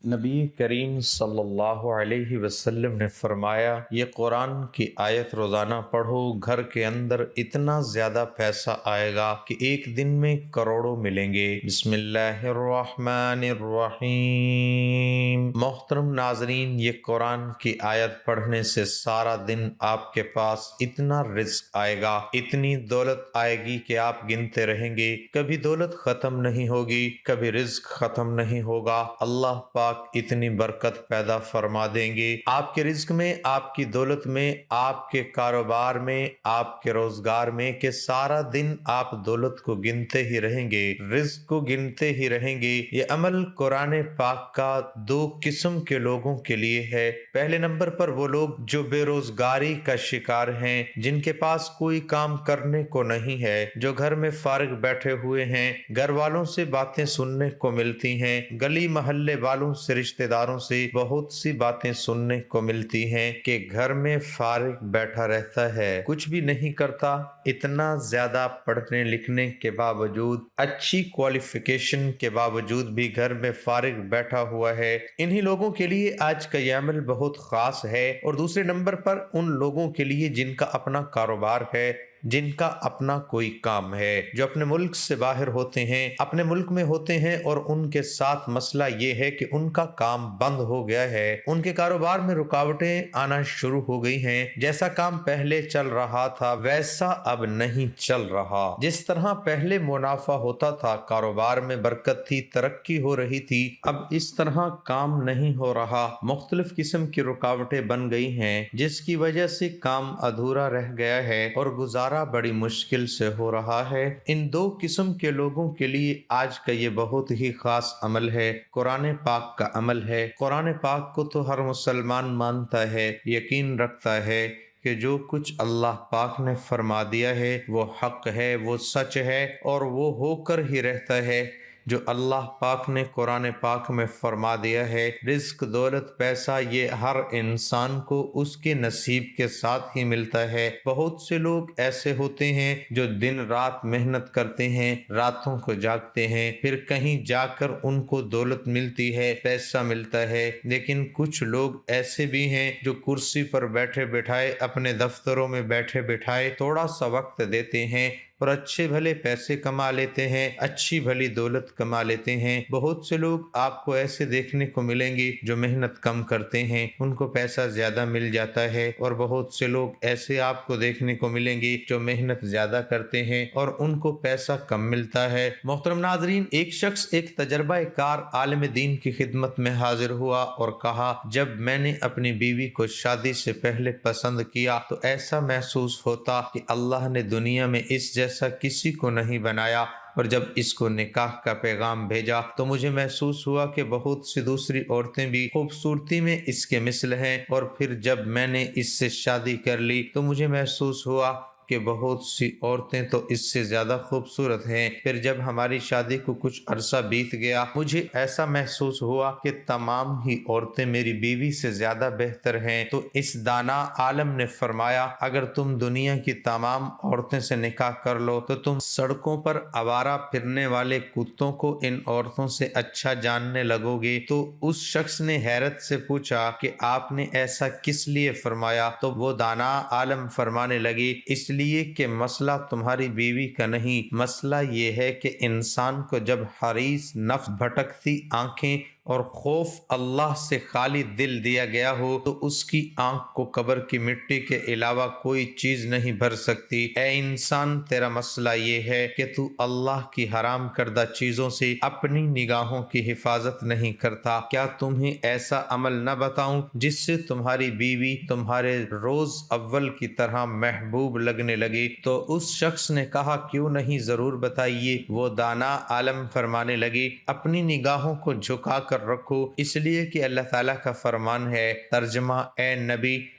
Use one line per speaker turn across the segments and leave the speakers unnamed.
نبی کریم صلی اللہ علیہ وسلم نے فرمایا، یہ قرآن کی آیت روزانہ پڑھو، گھر کے اندر اتنا زیادہ پیسہ آئے گا کہ ایک دن میں کروڑوں ملیں گے۔ بسم اللہ الرحمن الرحیم۔ محترم ناظرین، یہ قرآن کی آیت پڑھنے سے سارا دن آپ کے پاس اتنا رزق آئے گا، اتنی دولت آئے گی کہ آپ گنتے رہیں گے، کبھی دولت ختم نہیں ہوگی، کبھی رزق ختم نہیں ہوگا۔ اللہ پاک اتنی برکت پیدا فرما دیں گے آپ کے رزق میں، آپ کی دولت میں، آپ کے کاروبار میں، آپ کے روزگار میں، کہ سارا دن آپ دولت کو گنتے ہی رہیں گے، رزق کو گنتے ہی رہیں گے۔ یہ عمل قرآن پاک کا دو قسم کے لوگوں کے لیے ہے۔ پہلے نمبر پر وہ لوگ جو بے روزگاری کا شکار ہیں، جن کے پاس کوئی کام کرنے کو نہیں ہے، جو گھر میں فارغ بیٹھے ہوئے ہیں، گھر والوں سے باتیں سننے کو ملتی ہیں، گلی محلے والوں سے، رشتہ داروں سے بہت سی باتیں سننے کو ملتی ہیں کہ گھر میں فارغ بیٹھا رہتا ہے، کچھ بھی نہیں کرتا، اتنا زیادہ پڑھنے لکھنے کے باوجود، اچھی کوالیفیکیشن کے باوجود بھی گھر میں فارغ بیٹھا ہوا ہے۔ انہی لوگوں کے لیے آج کا یہ عمل بہت خاص ہے۔ اور دوسرے نمبر پر ان لوگوں کے لیے جن کا اپنا کاروبار ہے، جن کا اپنا کوئی کام ہے، جو اپنے ملک سے باہر ہوتے ہیں، اپنے ملک میں ہوتے ہیں، اور ان کے ساتھ مسئلہ یہ ہے کہ ان کا کام بند ہو گیا ہے، ان کے کاروبار میں رکاوٹیں آنا شروع ہو گئی ہیں، جیسا کام پہلے چل رہا تھا ویسا اب نہیں چل رہا، جس طرح پہلے منافع ہوتا تھا، کاروبار میں برکت تھی، ترقی ہو رہی تھی، اب اس طرح کام نہیں ہو رہا، مختلف قسم کی رکاوٹیں بن گئی ہیں، جس کی وجہ سے کام ادھورا رہ گیا ہے اور گزارا بڑی مشکل سے ہو رہا ہے۔ ان دو قسم کے لوگوں کے لیے آج کا یہ بہت ہی خاص عمل ہے، قرآن پاک کا عمل ہے۔ قرآن پاک کو تو ہر مسلمان مانتا ہے، یقین رکھتا ہے کہ جو کچھ اللہ پاک نے فرما دیا ہے وہ حق ہے، وہ سچ ہے، اور وہ ہو کر ہی رہتا ہے۔ جو اللہ پاک نے قرآن پاک میں فرما دیا ہے، رزق، دولت، پیسہ، یہ ہر انسان کو اس کے نصیب کے ساتھ ہی ملتا ہے۔ بہت سے لوگ ایسے ہوتے ہیں جو دن رات محنت کرتے ہیں، راتوں کو جاگتے ہیں، پھر کہیں جا کر ان کو دولت ملتی ہے، پیسہ ملتا ہے، لیکن کچھ لوگ ایسے بھی ہیں جو کرسی پر بیٹھے بٹھائے، اپنے دفتروں میں بیٹھے بٹھائے تھوڑا سا وقت دیتے ہیں اور اچھے بھلے پیسے کما لیتے ہیں، اچھی بھلی دولت کما لیتے ہیں۔ بہت سے لوگ آپ کو ایسے دیکھنے کو ملیں گے جو محنت کم کرتے ہیں، ان کو پیسہ زیادہ مل جاتا ہے، اور بہت سے لوگ ایسے آپ کو دیکھنے کو ملیں گے جو محنت زیادہ کرتے ہیں اور ان کو پیسہ کم ملتا ہے۔ محترم ناظرین، ایک شخص ایک تجربہ کار عالم دین کی خدمت میں حاضر ہوا اور کہا، جب میں نے اپنی بیوی کو شادی سے پہلے پسند کیا تو ایسا محسوس ہوتا کہ اللہ نے دنیا میں اس جیسا کسی کو نہیں بنایا، اور جب اس کو نکاح کا پیغام بھیجا تو مجھے محسوس ہوا کہ بہت سی دوسری عورتیں بھی خوبصورتی میں اس کے مثل ہیں، اور پھر جب میں نے اس سے شادی کر لی تو مجھے محسوس ہوا کہ بہت سی عورتیں تو اس سے زیادہ خوبصورت ہیں۔ پھر جب ہماری شادی کو کچھ عرصہ بیت گیا، مجھے ایسا محسوس ہوا کہ تمام ہی عورتیں میری بیوی سے زیادہ بہتر ہیں۔ تو اس دانا عالم نے فرمایا، اگر تم دنیا کی تمام عورتیں سے نکاح کر لو تو تم سڑکوں پر آوارہ پھرنے والے کتوں کو ان عورتوں سے اچھا جاننے لگو گے۔ تو اس شخص نے حیرت سے پوچھا کہ آپ نے ایسا کس لیے فرمایا؟ تو وہ دانا عالم فرمانے لگی، اس لیے کہ مسئلہ تمہاری بیوی کا نہیں، مسئلہ یہ ہے کہ انسان کو جب حریص نفس، بھٹکتی آنکھیں اور خوف اللہ سے خالی دل دیا گیا ہو تو اس کی آنکھ کو قبر کی مٹی کے علاوہ کوئی چیز نہیں بھر سکتی۔ اے انسان، تیرا مسئلہ یہ ہے کہ تو اللہ کی حرام کردہ چیزوں سے اپنی نگاہوں کی حفاظت نہیں کرتا۔ کیا تمہیں ایسا عمل نہ بتاؤں جس سے تمہاری بیوی تمہارے روز اول کی طرح محبوب لگنے لگے؟ تو اس شخص نے کہا، کیوں نہیں، ضرور بتائیے۔ وہ دانا عالم فرمانے لگے، اپنی نگاہوں کو جھکا کر رکھو، اس لیے کہ اللہ تعالیٰ کا فرمان ہے، ترجمہ، اے نبی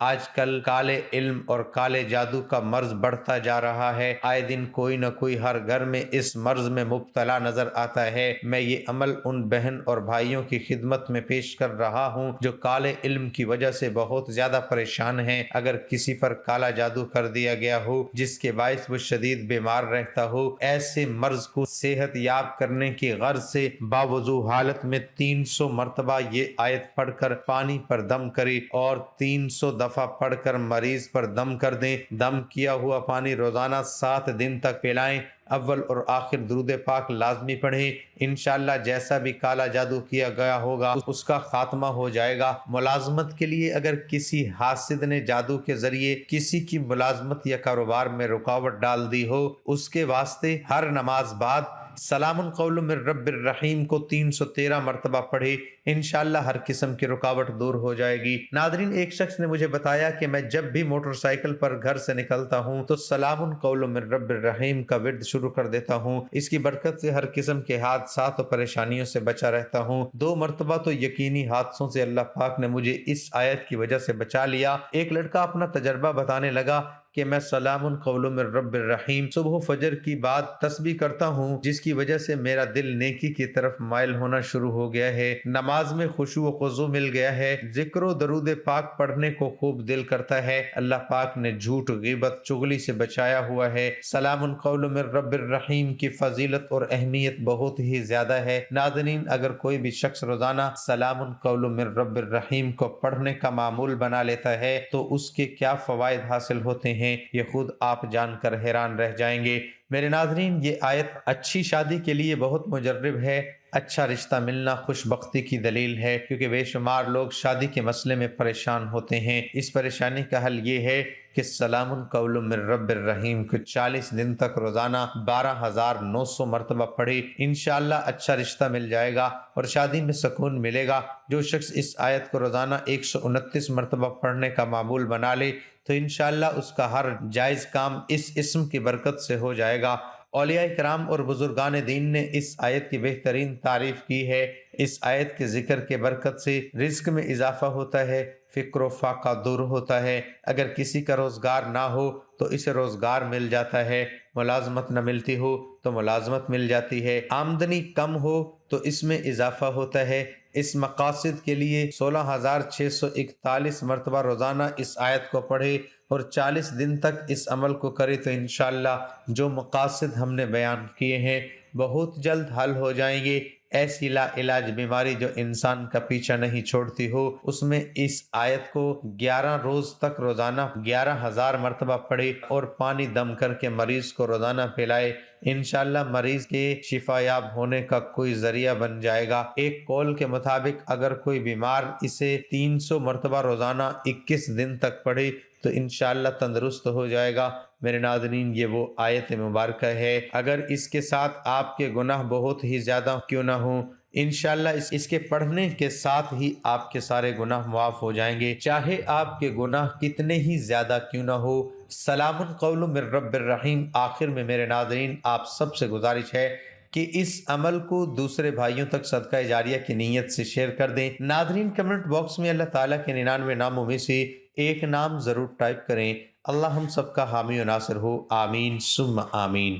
آج کل کالے علم اور کالے جادو کا مرض بڑھتا جا رہا ہے، آئے دن کوئی نہ کوئی ہر گھر میں اس مرض میں مبتلا نظر آتا ہے۔ میں یہ عمل ان بہن اور بھائیوں کی خدمت میں پیش کر رہا ہوں جو کالے علم کی وجہ سے بہت زیادہ پریشان ہیں۔ اگر کسی پر کالا جادو کر دیا گیا ہو جس کے باعث وہ شدید بیمار رہتا ہو، ایسے مرض کو صحت یاب کرنے کی غرض سے باوضو حالت میں 300 مرتبہ یہ آیت پڑھ کر پانی پر دم کرے اور 300 دفعہ پڑھ کر مریض پر دم کر دیں۔ دم کیا ہوا پانی روزانہ 7 دن تک پلائیں۔ اول اور آخر درود پاک لازمی پڑھیں۔ انشاءاللہ جیسا بھی کالا جادو کیا گیا ہوگا اس کا خاتمہ ہو جائے گا۔ ملازمت کے لیے اگر کسی حاسد نے جادو کے ذریعے کسی کی ملازمت یا کاروبار میں رکاوٹ ڈال دی ہو، اس کے واسطے ہر نماز بعد سلام قول من رب الرحیم کو 313 مرتبہ پڑھے، انشاءاللہ ہر قسم کی رکاوٹ دور ہو جائے گی۔ ناظرین، ایک شخص نے مجھے بتایا کہ میں جب بھی موٹر سائیکل پر گھر سے نکلتا ہوں تو سلام قول من رب الرحیم کا ورد شروع کر دیتا ہوں۔ اس کی برکت سے ہر قسم کے حادثات اور پریشانیوں سے بچا رہتا ہوں۔ 2 مرتبہ تو یقینی حادثوں سے اللہ پاک نے مجھے اس آیت کی وجہ سے بچا لیا۔ ایک لڑکا اپنا تجربہ بتانے لگا کہ میں سلام قول من رب الرحیم صبح و فجر کی بعد تسبیح کرتا ہوں، جس کی وجہ سے میرا دل نیکی کی طرف مائل ہونا شروع ہو گیا ہے، نماز میں خشوع و خضوع مل گیا ہے، ذکر و درود پاک پڑھنے کو خوب دل کرتا ہے۔ اللہ پاک نے جھوٹ، غیبت، چغلی سے بچایا ہوا ہے۔ سلام قول من رب الرحیم کی فضیلت اور اہمیت بہت ہی زیادہ ہے۔ ناظرین، اگر کوئی بھی شخص روزانہ سلام قول من رب الرحیم کو پڑھنے کا معمول بنا لیتا ہے تو اس کے کیا فوائد حاصل ہوتے ہیں یہ خود آپ جان کر حیران رہ جائیں گے۔ میرے ناظرین، یہ آیت اچھی شادی کے لیے بہت مجرب ہے۔ اچھا رشتہ ملنا خوش بختی کی دلیل ہے، کیونکہ بے شمار لوگ شادی کے مسئلے میں پریشان ہوتے ہیں۔ اس پریشانی کا حل یہ ہے کہ سلام قول من رب الرحیم کو 40 دن تک روزانہ 12,900 مرتبہ پڑھے، انشاءاللہ اچھا رشتہ مل جائے گا اور شادی میں سکون ملے گا۔ جو شخص اس آیت کو روزانہ 129 مرتبہ پڑھنے کا معمول بنا لے تو انشاءاللہ اس کا ہر جائز کام اس اسم کی برکت سے ہو جائے گا۔ اولیاء کرام اور بزرگان دین نے اس آیت کی بہترین تعریف کی ہے۔ اس آیت کے ذکر کے برکت سے رزق میں اضافہ ہوتا ہے، فکر و فاقہ دور ہوتا ہے۔ اگر کسی کا روزگار نہ ہو تو اسے روزگار مل جاتا ہے، ملازمت نہ ملتی ہو تو ملازمت مل جاتی ہے، آمدنی کم ہو تو اس میں اضافہ ہوتا ہے۔ اس مقاصد کے لیے 16,641 مرتبہ روزانہ اس آیت کو پڑھے اور 40 دن تک اس عمل کو کرے تو انشاءاللہ جو مقاصد ہم نے بیان کیے ہیں بہت جلد حل ہو جائیں گے۔ ایسی لا علاج بیماری جو انسان کا پیچھا نہیں چھوڑتی ہو، اس میں اس آیت کو 11 روز تک روزانہ 11,000 مرتبہ پڑھے اور پانی دم کر کے مریض کو روزانہ پلائے، انشاءاللہ مریض کے شفا یاب ہونے کا کوئی ذریعہ بن جائے گا۔ ایک قول کے مطابق اگر کوئی بیمار اسے 300 مرتبہ روزانہ 21 دن تک پڑھے تو انشاءاللہ تندرست ہو جائے گا۔ میرے ناظرین، یہ وہ آیت مبارکہ ہے، اگر اس کے ساتھ آپ کے گناہ بہت ہی زیادہ کیوں نہ ہوں، انشاءاللہ اس کے پڑھنے کے ساتھ ہی آپ کے سارے گناہ معاف ہو جائیں گے، چاہے آپ کے گناہ کتنے ہی زیادہ کیوں نہ ہو۔ سلام قول من رب الرحیم آخر میں میرے ناظرین آپ سب سے گزارش ہے کہ اس عمل کو دوسرے بھائیوں تک صدقہ جاریہ کی نیت سے شیئر کر دیں۔ ناظرین، کمنٹ باکس میں اللہ تعالیٰ کے 99 ناموں میں سے ایک نام ضرور ٹائپ کریں۔ اللہ ہم سب کا حامی و ناصر ہو، آمین ثم آمین۔